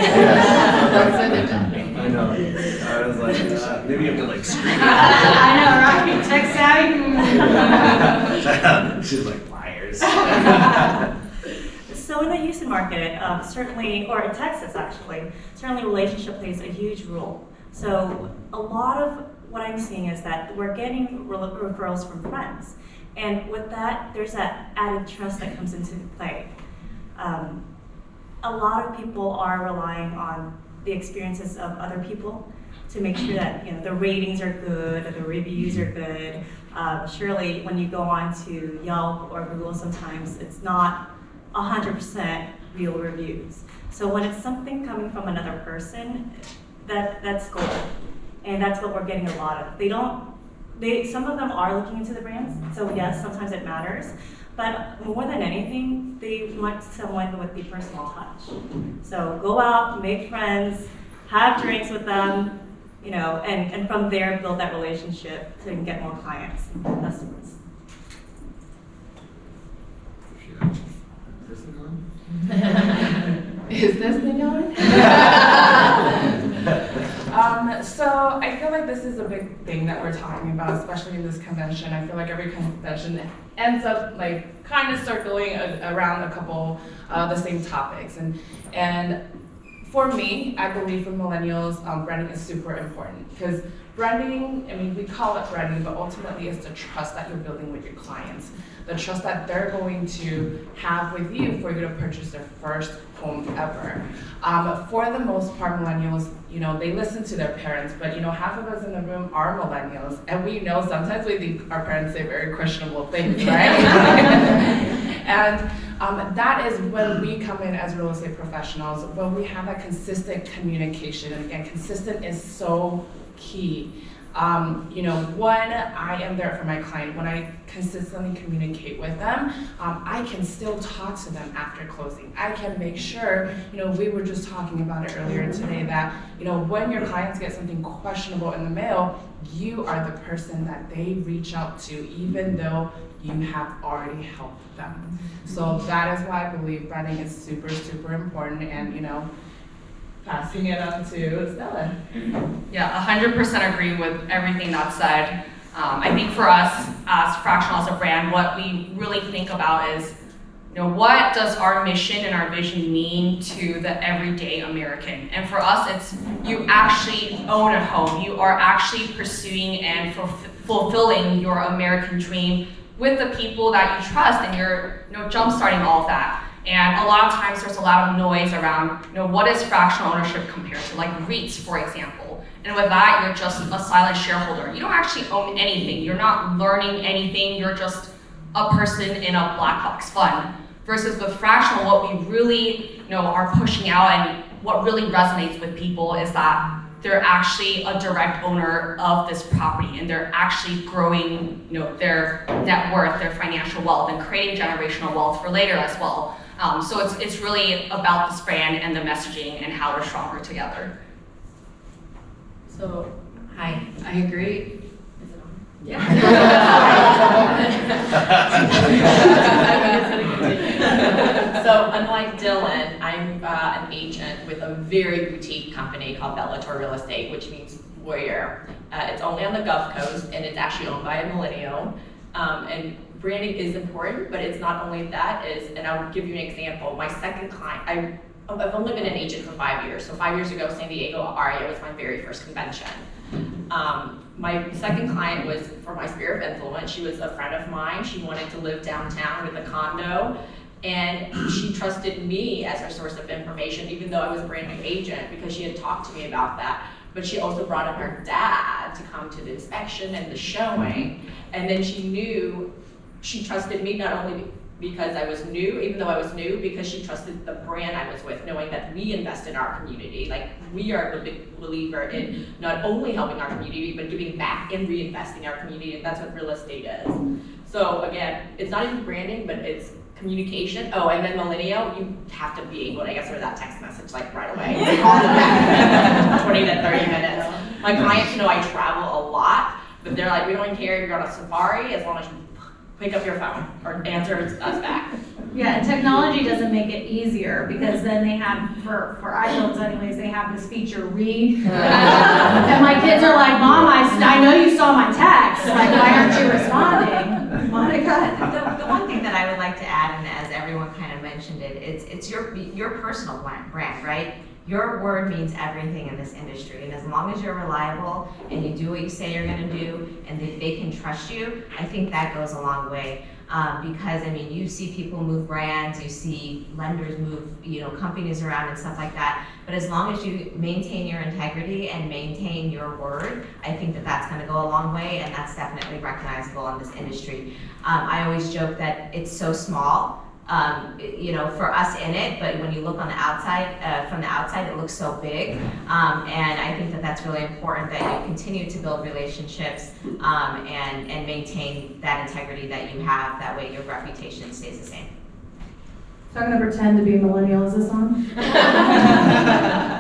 know. I was like, maybe you have to like scream. I know, right? Tech savvy. She's like, liars. So in the Houston market, certainly, or in Texas actually, certainly relationship plays a huge role. So a lot of what I'm seeing is that we're getting referrals from friends. And with that, there's that added trust that comes into play. A lot of people are relying on the experiences of other people to make sure that, you know, the ratings are good, or the reviews are good. Surely when you go on to Yelp or Google, sometimes it's not 100% real reviews. So when it's something coming from another person, that's gold. And that's what we're getting a lot of. Some of them are looking into the brands, so yes, sometimes it matters. But more than anything, they want someone with the personal touch. So go out, make friends, have drinks with them, you know, and from there build that relationship to get more clients and customers. Is this thing on? So I feel like this is a big thing that we're talking about, especially in this convention. I feel like every convention ends up like kind of circling around a couple the same topics. And for me, I believe for millennials, branding is super important, because branding, I mean, we call it branding, but ultimately it's the trust that you're building with your clients, the trust that they're going to have with you for you to purchase their first home ever. For the most part, millennials, you know, they listen to their parents, but you know, half of us in the room are millennials, and we know sometimes we think our parents say very questionable things, right? And that is when we come in as real estate professionals, when we have that consistent communication. And again, consistent is so key. You know, when I am there for my client, when I consistently communicate with them, I can still talk to them after closing. I can make sure, you know, we were just talking about it earlier today, that, you know, when your clients get something questionable in the mail, you are the person that they reach out to, even though you have already helped them. So that is why I believe branding is super, super important. And, you know, passing it on to Stella. Yeah, 100% agree with everything that's said. I think for us as Fractional, as a brand, what we really think about is, you know, what does our mission and our vision mean to the everyday American? And for us, it's you actually own a home. You are actually pursuing and fulfilling your American dream with the people that you trust, and you're, you know, jumpstarting all of that. And a lot of times there's a lot of noise around, you know, what is fractional ownership compared to like REITs, for example. And with that, you're just a silent shareholder. You don't actually own anything. You're not learning anything. You're just a person in a black box fund. Versus with fractional, what we really, you know, are pushing out and what really resonates with people is that they're actually a direct owner of this property, and they're actually growing, you know, their net worth, their financial wealth, and creating generational wealth for later as well. So it's really about this brand and the messaging and how we're stronger together. So, hi, I agree. Is it on? Yeah. So So unlike Dyllan, I'm an agent with a very boutique company called Bellator Real Estate, which means warrior. It's only on the Gulf Coast, and it's actually owned by a millennial. And branding is important, but it's not only that. And I'll give you an example. My second client, I've only been an agent for 5 years. So 5 years ago, San Diego AREAA was my very first convention. My second client was for my sphere of influence. She was a friend of mine. She wanted to live downtown with a condo, and she trusted me as her source of information, even though I was a brand new agent, because she had talked to me about that. But she also brought in her dad to come to the inspection and the showing. And then she trusted me not only because I was new, even though I was new, because she trusted the brand I was with, knowing that we invest in our community. Like, we are a big believer in not only helping our community, but giving back and reinvesting our community, and that's what real estate is. So again, it's not even branding, but it's communication. Oh, and then millennial, you have to be able to answer that text message like right away. Call them back 20 to 30 minutes. My clients know I travel a lot, but they're like, we don't even care if you're on a safari as long as you pick up your phone or answer us back. Yeah, and technology doesn't make it easier, because then they have, for iPhones anyways, they have this feature, read. And my kids are like, Mom, I know you saw my text. Like, why aren't you responding? Monica? The one thing that I would like to add, and as everyone kind of mentioned it, it's your personal brand, right? Your word means everything in this industry, and as long as you're reliable and you do what you say you're going to do, and they can trust you, I think that goes a long way. Because I mean, you see people move brands, you see lenders move, companies around and stuff like that. But as long as you maintain your integrity and maintain your word, I think that that's going to go a long way, and that's definitely recognizable in this industry. I always joke that it's so small. For us in it, but when you look on the outside, from the outside, it looks so big. And I think that that's really important, that you continue to build relationships and maintain that integrity that you have. That way your reputation stays the same. Song number 10 to be a millennial, is this on?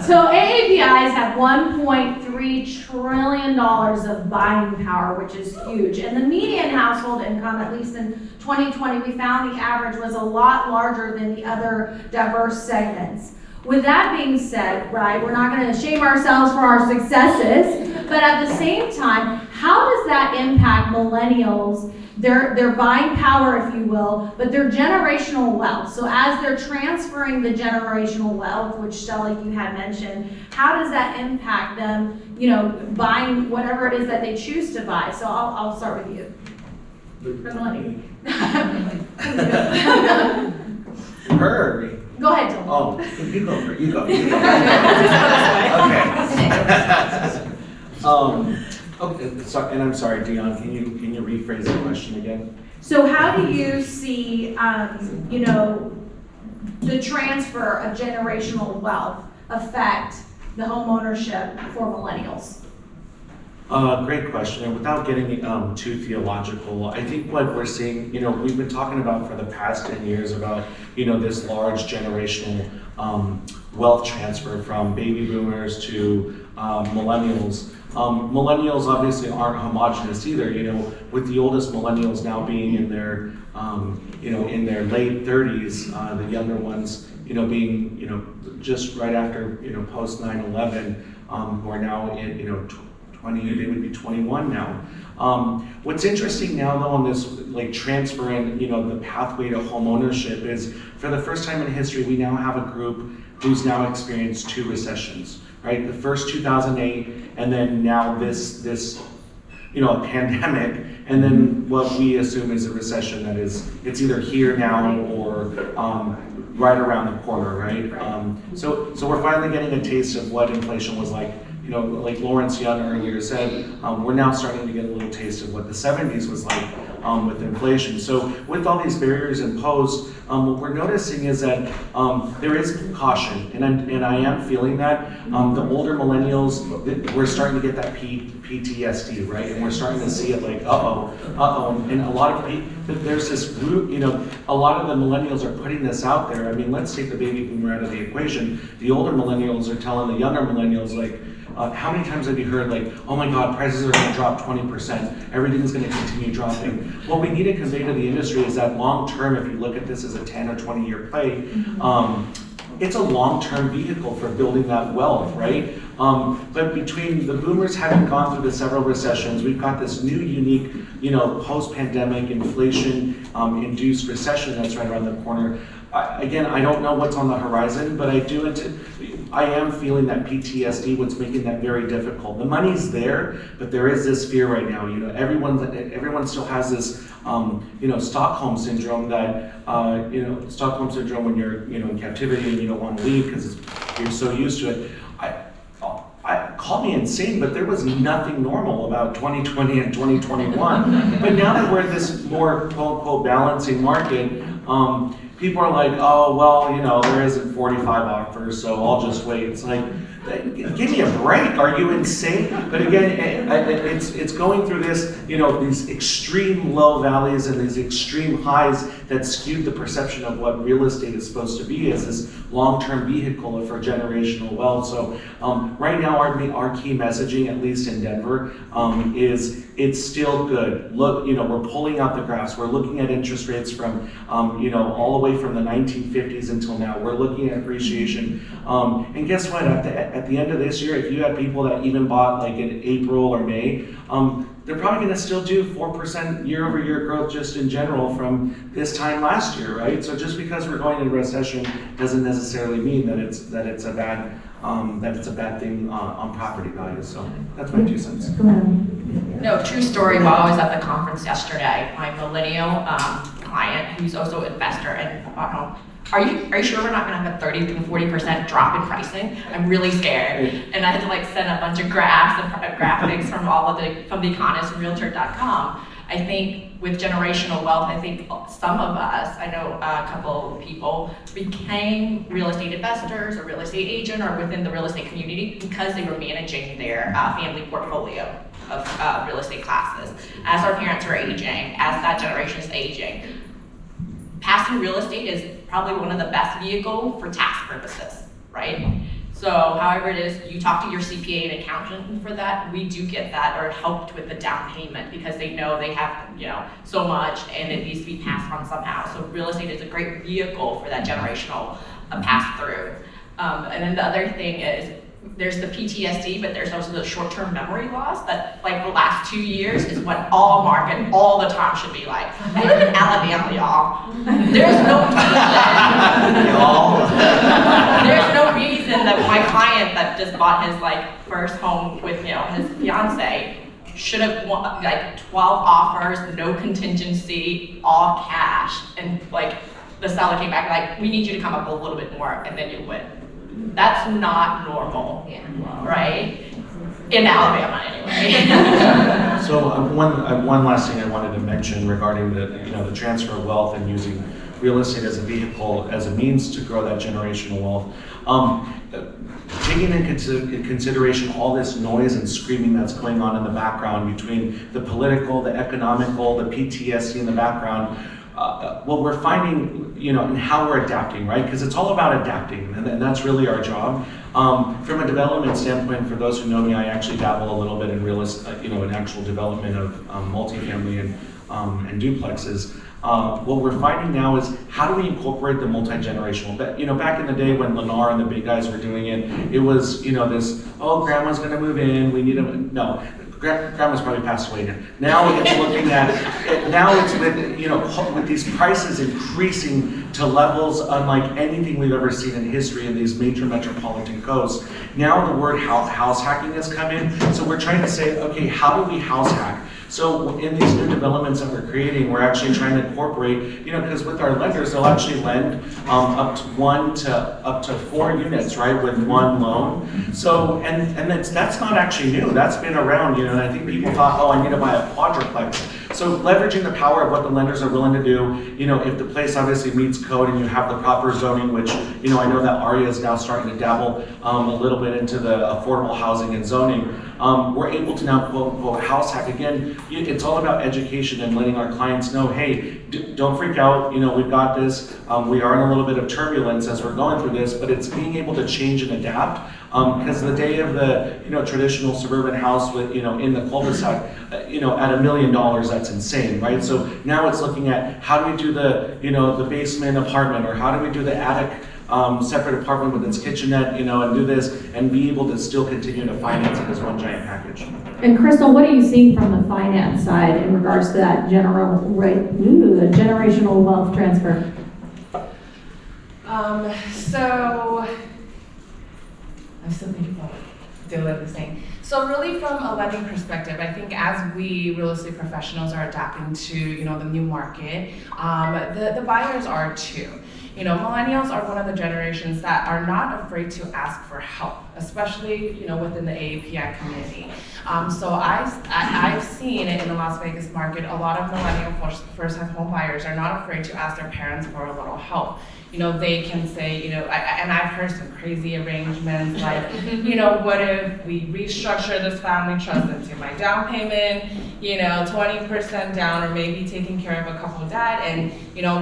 So AAPIs have $1.3 trillion of buying power, which is huge. And the median household income, at least in 2020, we found the average was a lot larger than the other diverse segments. With that being said, right, we're not going to shame ourselves for our successes, but at the same time, how does that impact millennials, their buying power, if you will, but their generational wealth? So as they're transferring the generational wealth, which Stella, you had mentioned, how does that impact them, buying whatever it is that they choose to buy? So I'll start with you. For millennial. Her. Go ahead, Dylan. Oh, you go for it. You go. Okay. Okay. So, and I'm sorry, Dionne. Can you rephrase the question again? So how do you see, the transfer of generational wealth affect the home ownership for millennials? Great question. And without getting too theological, I think what we're seeing, we've been talking about for the past 10 years about, this large generational wealth transfer from baby boomers to millennials. Millennials obviously aren't homogenous either, with the oldest millennials now being in their, in their late 30s, the younger ones, being, just right after, post 9/11, who are now in, 20, they would be 21 now. What's interesting now though on this transferring, the pathway to home ownership is, for the first time in history, we now have a group who's now experienced 2 recessions, right? The first 2008, and then now this a pandemic, and then what we assume is a recession that is, it's either here now or right around the corner, right? So we're finally getting a taste of what inflation was like. Like Lawrence Young earlier said, we're now starting to get a little taste of what the 70s was like with inflation. So with all these barriers imposed, what we're noticing is that there is caution, and I am feeling that. The older millennials, we're starting to get that PTSD, right? And we're starting to see it like, and a lot of people, there's this root, a lot of the millennials are putting this out there. I mean, let's take the baby boomer out of the equation. The older millennials are telling the younger millennials, like, how many times have you heard like, oh my God, prices are gonna drop 20%, everything's gonna continue dropping. What we need to convey to the industry is that long term, if you look at this as a 10 or 20 year play, it's a long-term vehicle for building that wealth, right? But between the boomers having gone through the several recessions, we've got this new unique, post-pandemic inflation induced recession that's right around the corner. Again, I don't know what's on the horizon, but I am feeling that PTSD, what's making that very difficult. The money's there, but there is this fear right now. Everyone still has this, Stockholm syndrome that, Stockholm syndrome when you're, in captivity and you don't want to leave because you're so used to it. Call me insane, but there was nothing normal about 2020 and 2021. But now that we're in this more quote-unquote balancing market, people are like, oh, well, there isn't 45 offers, so I'll just wait. It's like, give me a break. Are you insane? But again, it's going through this, these extreme low valleys and these extreme highs that skewed the perception of what real estate is supposed to be as this long-term vehicle for generational wealth. So right now, our key messaging, at least in Denver, is it's still good. Look, we're pulling out the graphs. We're looking at interest rates from, all the way from the 1950s until now. We're looking at appreciation. And guess what? At the end of this year, if you had people that even bought like in April or May, they're probably going to still do 4% year-over-year growth just in general from this time last year, right? So just because we're going into recession doesn't necessarily mean that it's a bad thing on property values. So that's my 2 cents. No, true story. While I was at the conference yesterday, my millennial client, who's also an investor, and are you sure we're not going to have a 30 to 40% drop in pricing? I'm really scared. And I had to send a bunch of graphs and graphics from the economist and Realtor.com. I think with generational wealth, I think some of us, I know a couple of people, became real estate investors or real estate agent or within the real estate community because they were managing their family portfolio of real estate classes. As our parents are aging, as that generation is aging, passive real estate is probably one of the best vehicles for tax purposes, right? So however it is, you talk to your CPA and accountant for that, we do get that, or helped with the down payment because they know they have, so much and it needs to be passed on somehow. So real estate is a great vehicle for that generational pass through. And then the other thing is, there's the PTSD, but there's also the short-term memory loss that the last 2 years is what all market all the time should be like. I live in Alabama, y'all. There's no there's no reason that my client that just bought his first home with his fiance should have won 12 offers, no contingency, all cash, and the seller came back we need you to come up a little bit more, and then you win. That's not normal, right? In Alabama, anyway. So one last thing I wanted to mention regarding the transfer of wealth and using real estate as a vehicle, as a means to grow that generational wealth. Taking into consideration all this noise and screaming that's going on in the background between the political, the economical, the PTSD in the background, what we're finding, and how we're adapting, right? Because it's all about adapting, and that's really our job. From a development standpoint, for those who know me, I actually dabble a little bit in real estate, in actual development of multifamily and duplexes. What we're finding now is how do we incorporate the multi-generational? Back in the day when Lennar and the big guys were doing it, it was, this, grandma's gonna move in, we need a, no. Grandma's probably passed away now. Now it's looking at, with these prices increasing to levels unlike anything we've ever seen in history in these major metropolitan coasts. Now the word house hacking has come in. So we're trying to say, okay, how do we house hack? So in these new developments that we're creating, we're actually trying to incorporate, because with our lenders, they'll actually lend up to 4 units, right, with one loan. So, and that's not actually new. That's been around, and I think people thought, I need to buy a quadruplex. So leveraging the power of what the lenders are willing to do, if the place obviously meets code and you have the proper zoning, which, I know that AREAA is now starting to dabble a little bit into the affordable housing and zoning. We're able to now quote unquote house hack. Again, it's all about education and letting our clients know, hey, don't freak out, we've got this. We are in a little bit of turbulence as we're going through this, but it's being able to change and adapt Because the day of the, traditional suburban house with, in the cul-de-sac, at $1 million, that's insane, right? So now it's looking at how do we do the, the basement apartment, or how do we do the attic separate apartment with its kitchenette, and do this, and be able to still continue to finance it as one giant package. And Crystal, what are you seeing from the finance side in regards to that generational wealth transfer? So I'm still thinking about Dyllan was saying. So really from a lending perspective, I think as we real estate professionals are adapting to, the new market, the buyers are too. Millennials are one of the generations that are not afraid to ask for help, especially, within the AAPI community. So I've seen it in the Las Vegas market, a lot of millennial first-time home buyers are not afraid to ask their parents for a little help. They can say, and I've heard some crazy arrangements like, what if we restructure this family trust into my down payment, 20% down, or maybe taking care of a couple of debt, and,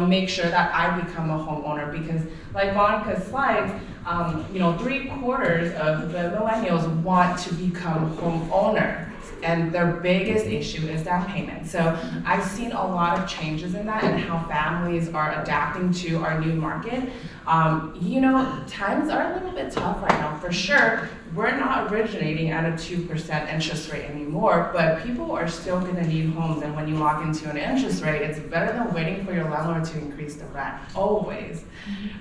make sure that I become a homeowner, because like Monica's slides, 3/4 of the millennials want to become homeowners. And their biggest issue is down payment. So I've seen a lot of changes in that and how families are adapting to our new market. Times are a little bit tough right now, for sure. We're not originating at a 2% interest rate anymore, but people are still gonna need homes. And when you lock into an interest rate, it's better than waiting for your landlord to increase the rent, always.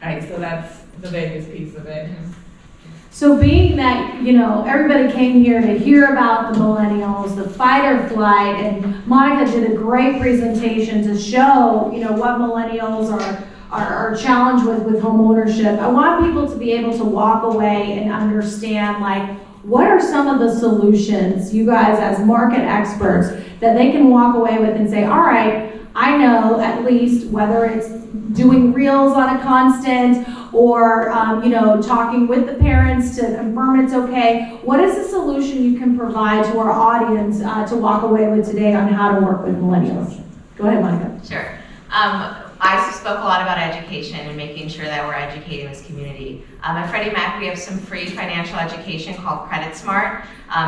Right, so that's the biggest piece of it. So being that, everybody came here to hear about the millennials, the fight or flight, and Monica did a great presentation to show, what millennials are challenged with home ownership. I want people to be able to walk away and understand, what are some of the solutions, you guys as market experts, that they can walk away with and say, all right, I know at least whether it's doing reels on a constant or, talking with the parents to confirm it's okay. What is the solution you can provide to our audience to walk away with today on how to work with millennials? Go ahead, Monica. Sure. I spoke a lot about education and making sure that we're educating this community. At Freddie Mac, we have some free financial education called Credit Smart.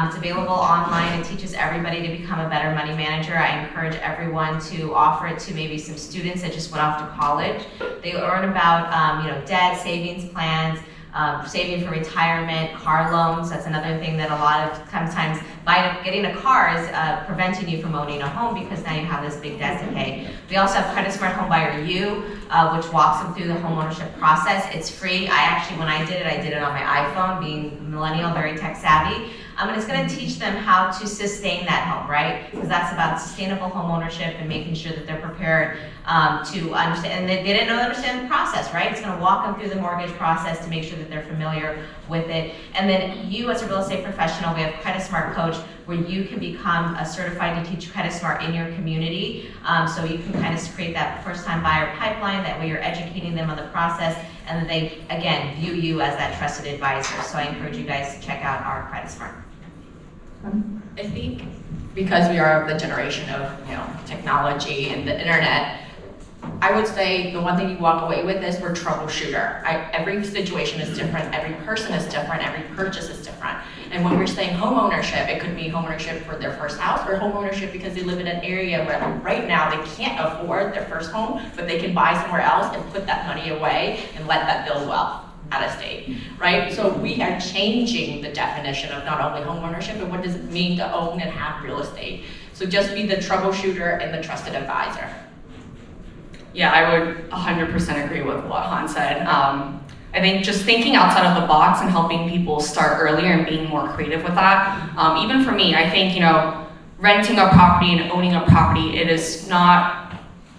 It's available online. It teaches everybody to become a better money manager. I encourage everyone to offer it to maybe some students that just went off to college. They learn about debt, savings plans, saving for retirement, car loans. That's another thing that a lot of sometimes getting a car is preventing you from owning a home, because now you have this big debt to pay. We also have Credit Smart Homebuyer U, which walks them through the homeownership process. It's free. When I did it on my iPhone, being millennial, very tech savvy. And it's going to teach them how to sustain that home, right? Because that's about sustainable home ownership and making sure that they're prepared to understand. And they didn't understand the process, right? It's going to walk them through the mortgage process to make sure that they're familiar with it. And then you, as a real estate professional, we have Credit Smart Coach, where you can become certified to teach Credit Smart in your community. So you can kind of create that first-time buyer pipeline. That way you're educating them on the process, and then they, again, view you as that trusted advisor. So I encourage you guys to check out our Credit Smart. I think because we are of the generation of technology and the internet, I would say the one thing you walk away with is we're troubleshooter. Every situation is different, every person is different, every purchase is different. And when we're saying home ownership, it could be home ownership for their first house, or home ownership because they live in an area where right now they can't afford their first home, but they can buy somewhere else and put that money away and let that build wealth out of state, right? So we are changing the definition of not only home ownership, but what does it mean to own and have real estate. So just be the troubleshooter and the trusted advisor. Yeah, I would 100% agree with what Hanh said. I think just thinking outside of the box and helping people start earlier and being more creative with that. Even for me, I think, renting a property and owning a property, it is not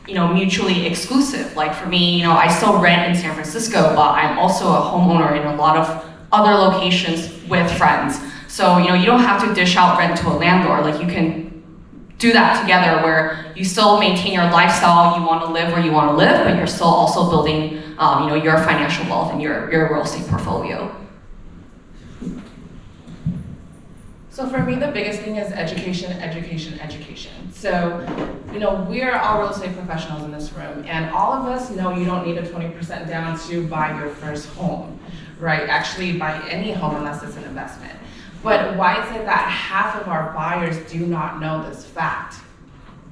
mutually exclusive. Like for me, I still rent in San Francisco, but I'm also a homeowner in a lot of other locations with friends. So, you don't have to dish out rent to a landlord. Like you can do that together where you still maintain your lifestyle, you want to live where you want to live, but you're still also building, your financial wealth and your real estate portfolio. So for me, the biggest thing is education, education, education. So, we're all real estate professionals in this room, and all of us know you don't need a 20% down to buy your first home, right? Actually buy any home unless it's an investment. But why is it that half of our buyers do not know this fact,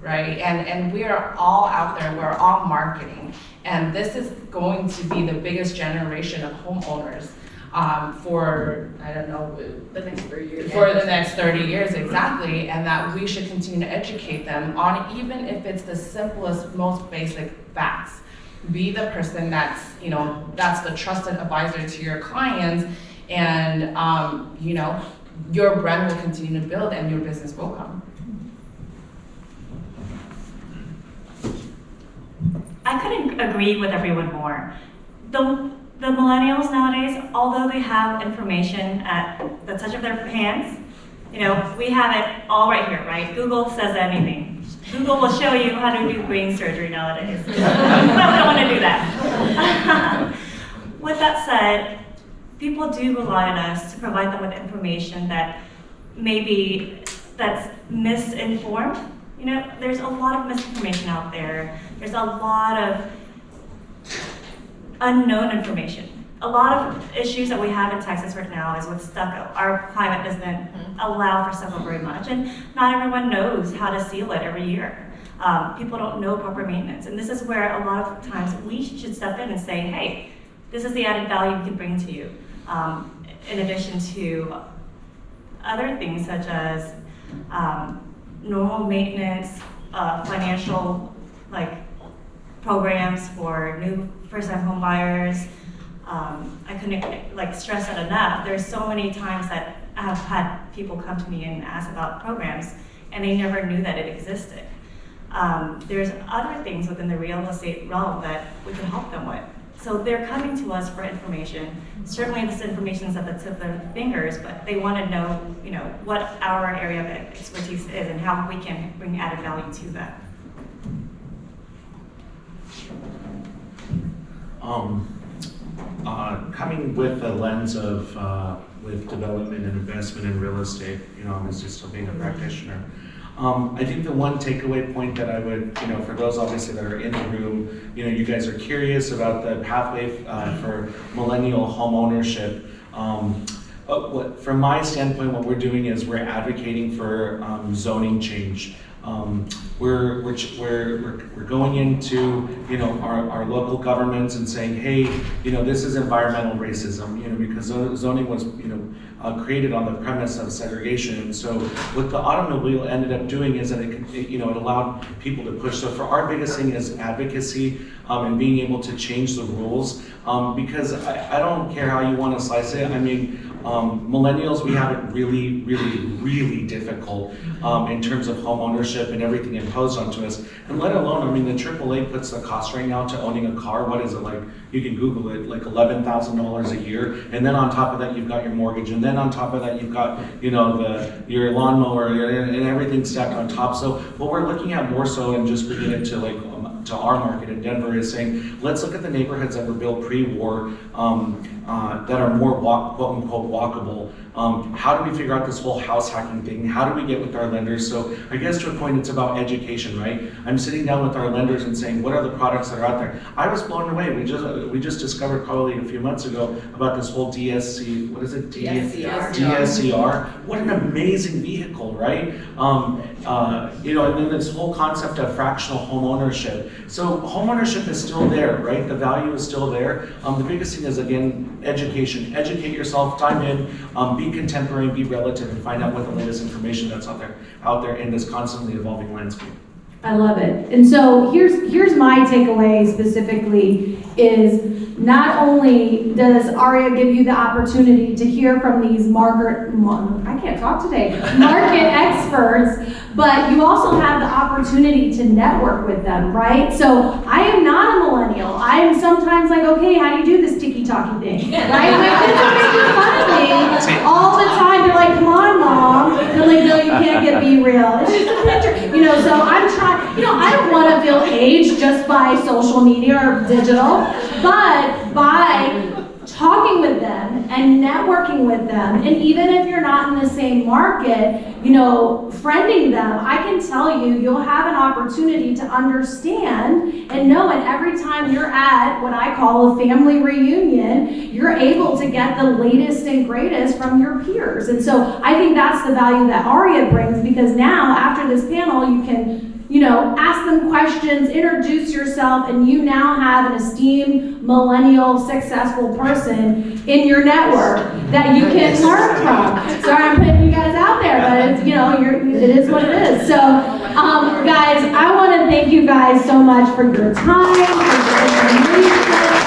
right? And we are all out there, we're all marketing, and this is going to be the biggest generation of homeowners for, I don't know, The next 3 years. for the next 30 years, exactly, and that we should continue to educate them on, even if it's the simplest, most basic facts. Be the person that's, you know, that's the trusted advisor to your clients, and, you know, your brand will continue to build and your business will come. I couldn't agree with everyone more. The millennials nowadays, although they have information at the touch of their hands, you know, we have it all right here, right? Google says anything. Google will show you how to do brain surgery nowadays. But we don't want to do that. With that said, people do rely on us to provide them with information that maybe that's misinformed. You know, there's a lot of misinformation out there. There's a lot of unknown information. A lot of issues that we have in Texas right now is with stucco. Our climate doesn't allow for stucco very much, and not everyone knows how to seal it every year. People don't know proper maintenance, and this is where a lot of times we should step in and say, hey, this is the added value we can bring to you. In addition to other things such as normal maintenance, financial programs for new first-time home buyers. I couldn't stress that enough. There's so many times that I've had people come to me and ask about programs, and they never knew that it existed. There's other things within the real estate realm that we can help them with. So they're coming to us for information. Certainly this information is at the tip of their fingers, but they want to know, what our area of expertise is and how we can bring added value to that. Coming with the lens of with development and investment in real estate, obviously still being a practitioner. I think the one takeaway point that I would, for those obviously that are in the room, you guys are curious about the pathway for millennial home ownership. From my standpoint, what we're doing is we're advocating for zoning change. We're going into our local governments and saying, hey, this is environmental racism, because zoning was created on the premise of segregation. And so what the automobile ended up doing is that it allowed people to push. So for our biggest thing is advocacy and being able to change the rules, because I don't care how you want to slice it. I mean, millennials, we have it really, really, really difficult in terms of home ownership and everything imposed onto us. And let alone, the AAA puts the cost right now to owning a car. What is it like? You can Google it, like $11,000 a year. And then on top of that, you've got your mortgage. And then on top of that, you've got, your lawnmower and everything stacked on top. So what we're looking at more so, and just bringing it to to our market in Denver, is saying, let's look at the neighborhoods that were built pre-war that are more quote unquote walkable. How do we figure out this whole house hacking thing? How do we get with our lenders? So I guess to a point, it's about education, right? I'm sitting down with our lenders and saying, what are the products that are out there? I was blown away. We just discovered probably a few months ago about this whole DSC, what is it? DSCR. What an amazing vehicle, right? And then this whole concept of fractional home ownership. So home ownership is still there, right? The value is still there. The biggest thing is, again, education. Educate yourself, dive in, be contemporary, be relative, and find out what the latest information that's out there in this constantly evolving landscape. I love it. And so here's my takeaway specifically is not only does AREAA give you the opportunity to hear from these market experts, but you also have the opportunity to network with them, right? So I am not a millennial. I am sometimes like, okay, how do you do this ticky-tacky thing, right? My kids are making fun of me all the time. They're like, come on, Mom. They're like, no, you can't be real. It's just a picture. So I'm trying, I don't want to feel aged just by social media or digital, but by talking with them and networking with them, and even if you're not in the same market, you know, friending them, I can tell you, you'll have an opportunity to understand and know, and every time you're at what I call a family reunion, you're able to get the latest and greatest from your peers. And so I think that's the value that AREAA brings, because now after this panel, you can, you know, ask them questions, introduce yourself, and you now have an esteemed millennial successful person in your network that you can learn from. Sorry, I'm putting you guys out there, but it's, you know, it is what it is. So, guys, I want to thank you guys so much for your time, for your information.